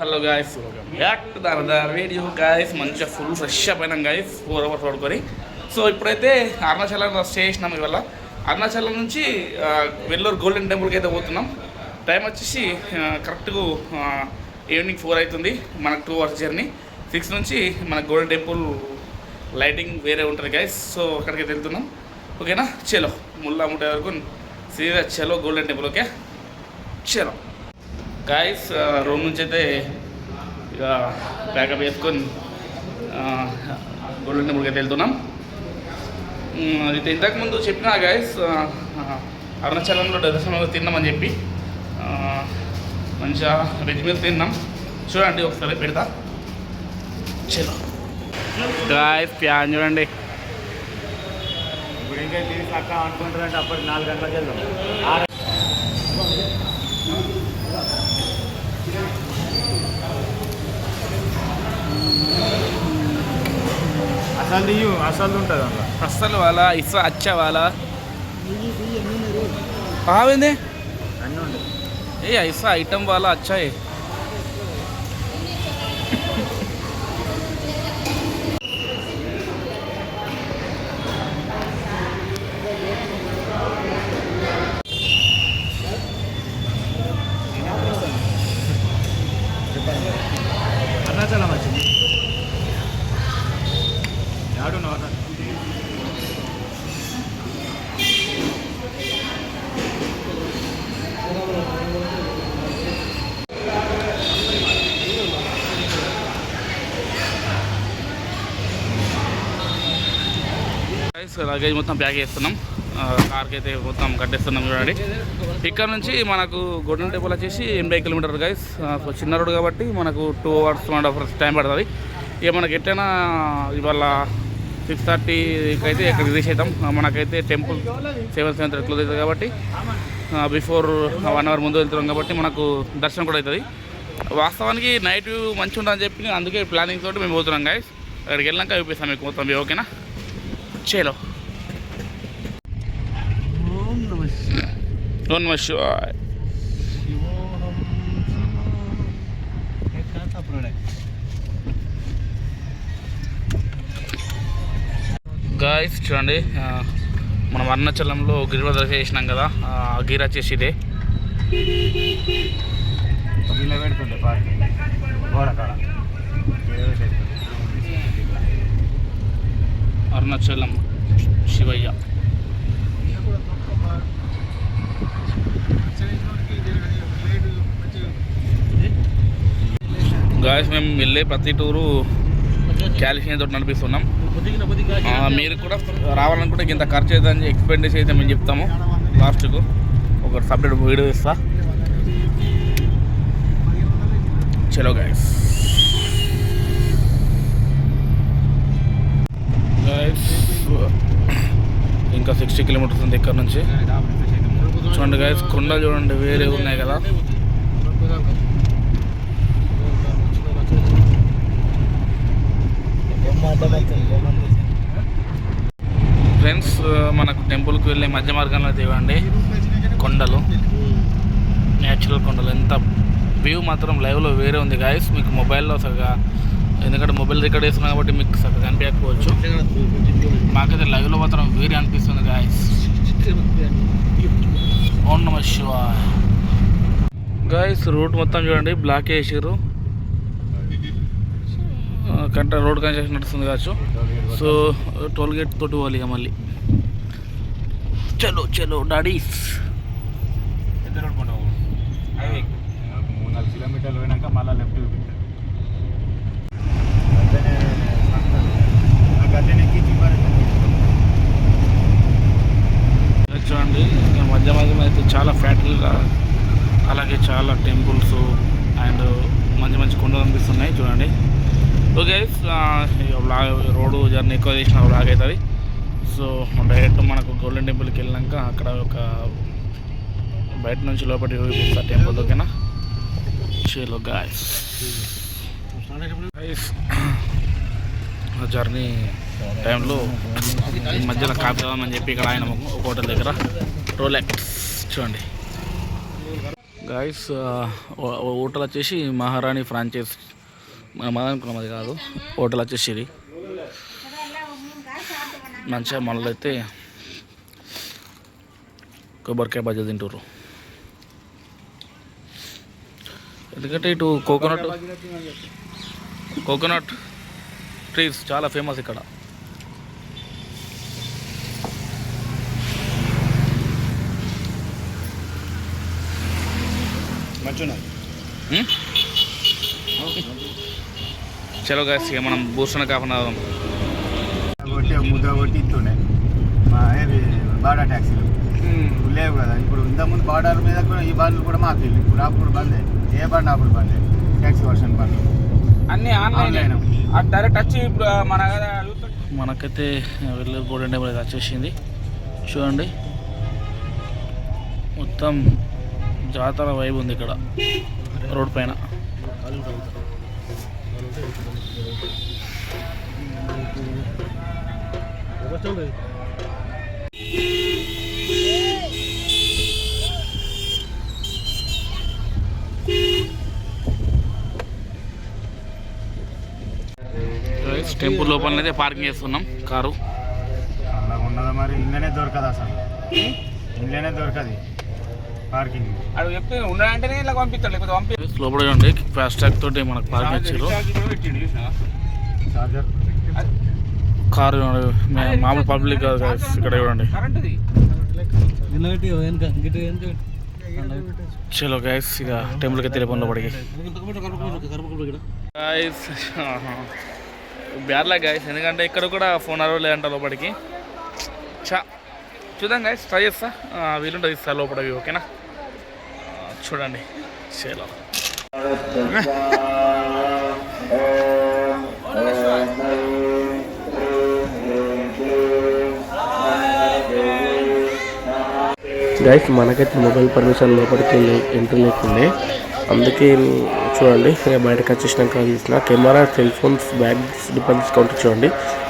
Hello guys, back to the video guys. మంచిగా full fresh అయిపోయినాం guys, 4 hours పడుకొని. So ఇప్పుడైతే అరుణాచలం స్టే చేసినాం. ఇవాళ అరుణాచలం నుంచి వెల్లూరు గోల్డెన్ టెంపుల్కి అయితే పోతున్నాం. టైం వచ్చేసి కరెక్ట్గా ఈవినింగ్ 4 అవుతుంది. మనకు 2 hours జర్నీ. 6 నుంచి మన గోల్డెన్ టెంపుల్ లైటింగ్ వేరే ఉంటుంది గాయస్. సో అక్కడికి వెళ్తున్నాం. ఓకేనా, చలో ముల్లా ముట్టే వరకు సీదా చలో గోల్డెన్ టెంపుల్. ఓకే చలో గాయస్, రూమ్ నుంచి అయితే ఇక ప్యాకప్ వేసుకొని గోల్డెన్ టెంపుల్కి అయితే వెళ్తున్నాం. అయితే ఇంతకుముందు చెప్పినా గాయస్, అరుణాచలంలో దర్శనంలో తిన్నామని చెప్పి మంచిగా వెజ్ మీల్ తిన్నాం. చూడండి ఒకసారి పెడతా. చలో గాయస్, ప్యాన్ చూడండి. ఇప్పుడు ఇంకా తీసి అక్క అనుకుంటారంటే అప్పటికి 4 గంటలకు వెళ్దాం. అసలు ఉంటుంది అందులో. అస్సలు వాళ్ళ ఇస్సా అచ్చా వాళ్ళ ఆవింది అన్నీ ఉండే ఏ ఐసా ఐటమ్ వాళ్ళ అచ్చా ఏ అరుణాచలం వచ్చింది. లగేజ్ మొత్తం ప్యాక్ చేస్తున్నాం. కార్కి అయితే మొత్తం కట్టేస్తున్నాం. చూడండి, ఇక్కడ నుంచి మనకు గోల్డెన్ టెంపుల్ వచ్చేసి 80 కిలోమీటర్ గైస్. చిన్న రోడ్ కాబట్టి మనకు 2 hours 1.5 hours టైం పడుతుంది. ఇక మనకి ఎట్లయినా ఇవాళ 6:30కి అయితే ఇక్కడ రీచ్ అవుతాం. మనకైతే టెంపుల్ 7:30 క్లోజ్ అవుతుంది కాబట్టి బిఫోర్ 1 hour ముందు వెళ్తున్నాం కాబట్టి మనకు దర్శనం కూడా అవుతుంది. వాస్తవానికి నైట్ వ్యూ మంచిగా ఉంటుందని చెప్పి అందుకే ప్లానింగ్ తోటి మేము పోతున్నాం గైస్. అక్కడికి వెళ్ళాక చూపిస్తాం మీకు మొత్తం వ్యూ. ఓకేనా, చలో. ఓం నమః శివాయ. గాయస్ చూడండి, మనం అరుణాచలంలో గిరిప్రదక్షిణ చేసినాం కదా, గిరి వచ్చేసి ఇదే. పెడుతుండే అరుణాచలం శివయ్య. గాయస్, మేము వెళ్ళే ప్రతి టూరు క్యాలిఫియన్ తోటి నడిపిస్తున్నాం. మీరు కూడా రావాలనుకుంటే ఇంత ఖర్చు అవుతుందని ఎక్స్పెండిచర్ అయితే మేము చెప్తాము. లాస్ట్కు ఒక సపరేట్ వీడియో ఇస్తా. చలో గాయస్. గాయస్, ఇంకా 60 కిలోమీటర్స్ ఉంది ఇక్కడ నుంచి. చూడండి గాయస్, కొండలు చూడండి వేరే ఉన్నాయి కదా. ఫ్రెండ్స్, మనకు టెంపుల్కి వెళ్ళే మధ్య మార్గంలో తీవండి కొండలు, న్యాచురల్ కొండలు. ఎంత వ్యూ మాత్రం లైవ్లో వేరే ఉంది గాయస్. మీకు మొబైల్లో సరిగా, ఎందుకంటే మొబైల్ రికార్డ్ చేస్తున్నాం కాబట్టి మీకు సరిగా కనిపించకపోవచ్చు. మాకైతే లైవ్లో మాత్రం వేరే అనిపిస్తుంది గాయస్. ఓం నమః శివాయ. గాయస్, రూట్ మొత్తం చూడండి బ్లాక్ చేసారు. రోడ్ కన్స్ట్రక్షన్ నడుస్తుంది కావచ్చు. సో టోల్ గేట్ తోటి పోవాలి ఇక మళ్ళీ. చలో చలో డాడీస్. 3-4 కిలోమీటర్లు పోయినాక మళ్ళీ లెఫ్ట్ చూడండి. మధ్య మధ్య అయితే చాలా ఫ్యాక్టరీలు, అలాగే చాలా టెంపుల్స్ అండ్ మంచి మంచి కొండలు అనిపిస్తున్నాయి. చూడండి. ఓకే, రోడ్డు జర్నీ ఎక్కువ చేసిన లాగ్ అవుతుంది. సో డైరెక్ట్ మనకు గోల్డెన్ టెంపుల్కి వెళ్ళాక అక్కడ ఒక బయట నుంచి లోపలికి చూపిస్తా టెంపుల్. ఓకేనా, చలో గాయస్. జర్నీ టైంలో మధ్యలో కాపీ కావాలని చెప్పి ఇక్కడ ఆయన ఒక హోటల్ దగ్గర రోలెక్స్ చూడండి. గాయస్ హోటల్ వచ్చేసి మహారాణి ఫ్రాంచైజ్ మనం అనుకున్నాం, అది కాదు. హోటల్ వచ్చేసి ఇది మంచిగా మనలో అయితే కొబ్బరికాయ బజ్జీలు తింటారు. ఎందుకంటే ఇటు కోకోనట్ ట్రీస్ చాలా ఫేమస్ ఇక్కడ. చలో గాయస్ ఇక మనం భూషణ కాకుండా కొట్టి ముద్ద కొట్టి ఇస్తుండే బాడా ట్యాక్సీలు లేవు కదా. ఇప్పుడు ఇంతకుముందు బార్డర్ మీద కూడా ఈ బండ్లు కూడా మాకు ఇప్పుడు అప్పుడు బందే, ఏ బండి అప్పుడు బందే, ట్యాక్సీ వర్షన్ బండ్లు అన్నీ ఆన్లైన్ డైరెక్ట్ వచ్చి ఇప్పుడు మనకైతే వెల్లూరు గోల్డెన్ టెంపుల్ వచ్చేసింది. చూడండి మొత్తం జాతర వైబ్ ఉంది ఇక్కడ రోడ్ పైన. టెంపుల్ లోపల అయితే పార్కింగ్ చేస్తున్నాం కారు. అలా ఉండదు మరి, ఇంట్లోనే దొరకదు అసలు, ఇంట్లోనే దొరకదు పార్కింగ్. అది చెప్తే ఉండాలంటేనే ఇలా పంపిస్తాడు, లేకపోతే పంపి లోపల చూడండి ఫాస్ట్ ట్రాక్ తోటి మనకు పార్కింగ్ ఇచ్చారు. చార్జర్ కారు మామూలు పబ్లిక్ కాదు ఇక్కడ చూడండి. చలో గైస్ ఇక టెంపుల్కి తెలియకుండా లోపలికి గైస్ బ్యాడ్లా గైస్, ఎందుకంటే ఇక్కడ కూడా ఫోన్ అరవలే అంట లోపలికి. చూద్దాం గైస్, ట్రై చేస్తా, వీలుంటుంది ఇస్తా లోపలికి. ఓకేనా, చూడండి. చలో గైస్ మనకైతే మొబైల్ పర్మిషన్ లోపలికి ఎంట్రీ లేకుండే, అందుకే చూడండి బయటకు వచ్చేసినాక తీసిన camera, cell phones, bags, deposits counter చూడండి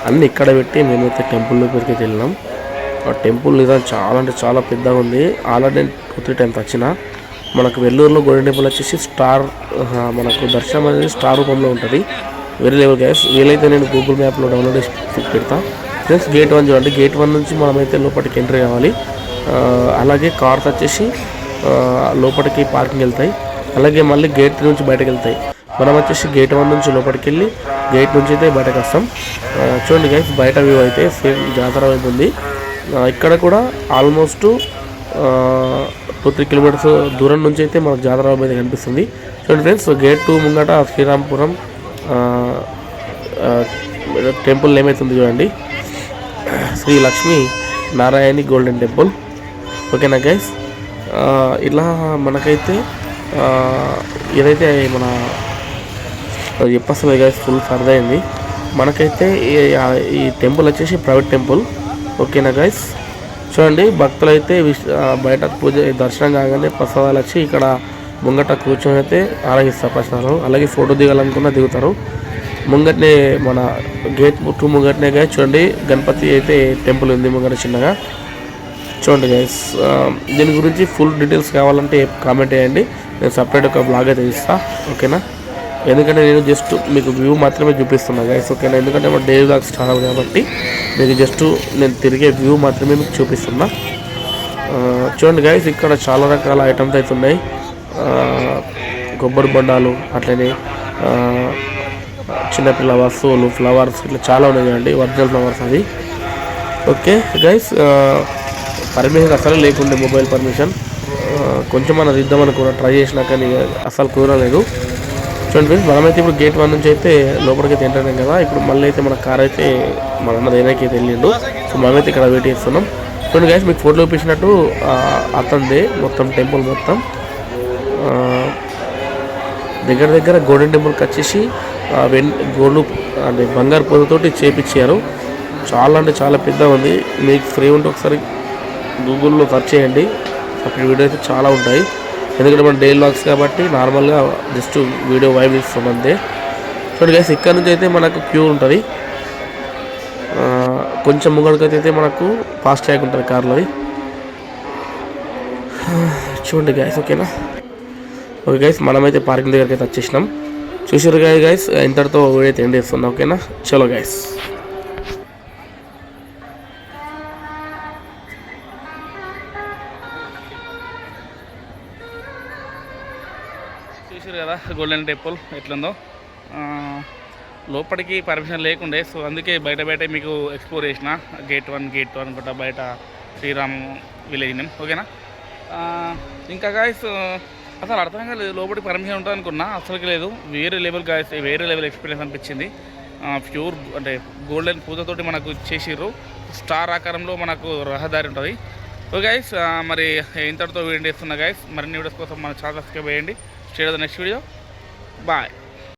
అన్నీ ఇక్కడ పెట్టి మేమైతే టెంపుల్ లోపలికి వెళ్ళినాం. ఆ టెంపుల్ నిజం చాలా అంటే చాలా పెద్దగా ఉంది. ఆల్రెడీ 2-3 టైమ్స్ వచ్చిన. మనకు వెల్లూరులో గోల్డెన్ టెంపుల్ వచ్చేసి స్టార్, మనకు దర్శనం అనేది స్టార్ రూపంలో ఉంటుంది. వేరే లెవెల్ గైస్. వీలైతే నేను గూగుల్ మ్యాప్లో డౌన్లోడ్ చేసి పెడతా ఫ్రెండ్స్. గేట్ 1 చూడండి, గేట్ 1 నుంచి మనమైతే లోపలికి ఎంట్రీ కావాలి. అలాగే కార్స్ వచ్చేసి లోపలికి పార్కింగ్ వెళ్తాయి, అలాగే మళ్ళీ గేట్ 3 నుంచి బయటకు వెళ్తాయి. మనం వచ్చేసి గేట్ 1 నుంచి లోపలికి వెళ్ళి గేట్ నుంచి అయితే బయటకు వస్తాం. చూడండి గైస్, బయట వ్యూ అయితే సేమ్ జాతర వైపు ఉంది. ఇక్కడ కూడా ఆల్మోస్ట్ 2-3 కిలోమీటర్స్ దూరం నుంచి అయితే మనకు జాతర వైపు అయితే కనిపిస్తుంది. చూడండి ఫ్రెండ్స్, గేట్ 2 ముంగట శ్రీరాంపురం టెంపుల్ ఏమవుతుంది చూడండి, శ్రీ లక్ష్మీ నారాయణి గోల్డెన్ టెంపుల్. ఓకేనా గైస్, ఇలా మనకైతే ఏదైతే మన చెప్పేస్తుంది గైస్, ఫుల్ సరదా అయింది మనకైతే. ఈ టెంపుల్ వచ్చేసి ప్రైవేట్ టెంపుల్. ఓకేనా గైస్, చూడండి భక్తులు అయితే బయట పూజ దర్శనం కాగానే ప్రసాదాలు వచ్చి ఇక్కడ ముంగట కూర్చొని అయితే ఆరగిస్తారు ప్రసాదాలు. అలాగే ఫోటో దిగాలనుకున్నా దిగుతారు. ముంగటనే మన గేట్ 2 ముంగటనే గైస్ చూడండి గణపతి అయితే టెంపుల్ ఉంది ముంగట చిన్నగా. చూడండి గైస్, దీని గురించి ఫుల్ డీటెయిల్స్ కావాలంటే కామెంట్ చేయండి, నేను సపరేట్ ఒక బ్లాగ్ అయితే ఇస్తాను. ఓకేనా, ఎందుకంటే నేను జస్ట్ మీకు వ్యూ మాత్రమే చూపిస్తున్నా గైస్. ఓకేనా, ఎందుకంటే మా డైలీ బ్లాగ్స్ ఛానల్ కాబట్టి మీకు జస్ట్ నేను తిరిగే వ్యూ మాత్రమే మీకు చూపిస్తున్నా. చూడండి గైస్, ఇక్కడ చాలా రకాల ఐటమ్స్ అయితే ఉన్నాయి. కొబ్బరి బొండాలు, అట్లనే చిన్నపిల్ల వస్తువులు, ఫ్లవర్స్, ఇట్లా చాలా ఉన్నాయి చూడండి, ఒరిజినల్ ఫ్లవర్స్ అది. ఓకే గైస్, పర్మిషన్ అసలు లేకుండే, మొబైల్ పర్మిషన్ కొంచెం మనం ఇద్దామని కూడా ట్రై చేసినా కానీ అసలు కుదరలేదు. చూడండి ఫ్రెండ్స్, మనమైతే ఇప్పుడు గేట్ 1 నుంచి అయితే లోపలికి అయితే ఎంటర్ అయ్యాం కదా. ఇప్పుడు మళ్ళీ అయితే మన కార్ అయితే మన అన్నది ఏనాకి అయితే వెళ్ళిండు. సో మనమైతే ఇక్కడ వెయిట్ చేస్తున్నాం. చూడండి గైస్, మీకు ఫోటో చూపించినట్టు అతనిదే మొత్తం టెంపుల్ మొత్తం దగ్గర గోల్డెన్ టెంపుల్కి వచ్చేసి గోల్డ్ అంటే బంగారు పూలతోటి చేపించారు. చాలా అంటే చాలా పెద్దగా ఉంది. మీకు ఫ్రీ ఉంటే ఒకసారి గూగుల్లో సెర్చ్ చేయండి, అక్కడ వీడియో అయితే చాలా ఉంటాయి. ఎందుకంటే మన డైలీ వ్లాగ్స్ కాబట్టి నార్మల్గా జస్ట్ వీడియో వైవ్ ఇస్తాం అంతే. చూడండి గైస్, ఇక్కడ నుంచి అయితే మనకు క్యూ ఉంటుంది. కొంచెం ముంగడికి అయితే మనకు ఫాస్ట్ ట్రాక్ ఉంటుంది కార్లో. చూడండి గైస్, ఓకేనా. ఓకే గైస్, మనమైతే పార్కింగ్ దగ్గరికి అయితే వచ్చేసినాం. చూసారు గైస్, ఇంతటితో వీడియో ఎండ్ చేస్తున్నా. ఓకేనా, చలో గైస్. చూసారు కదా గోల్డెన్ టెంపుల్ ఎట్లుందో. లోపలికి పర్మిషన్ లేకుండే, సో అందుకే బయట మీకు ఎక్స్ప్లోర్ చేసిన. గేట్ 1 అనుకుంటా బయట శ్రీరామ్ విలేజ్ నేమ్. ఓకేనా, ఇంకా గాయస్ అసలు అర్థం కాలేదు, లోపలికి పర్మిషన్ ఉంటుంది అనుకున్నా, అసలుకి లేదు. వేరే లెవెల్ ఎక్స్పీరియన్స్ అనిపించింది. ప్యూర్ అంటే గోల్డెన్ పూజతోటి మనకు చేసిర్రు. స్టార్ ఆకారంలో మనకు రహదారి ఉంటుంది. ఓకే గైస్, మరి ఇంతటితో వీడియో చేస్తున్నా గైస్. మరిన్ని వీడియోస్ కోసం మన ఛానల్ సబ్స్క్రైబ్ చేయండి. Stay next video. బాయ్.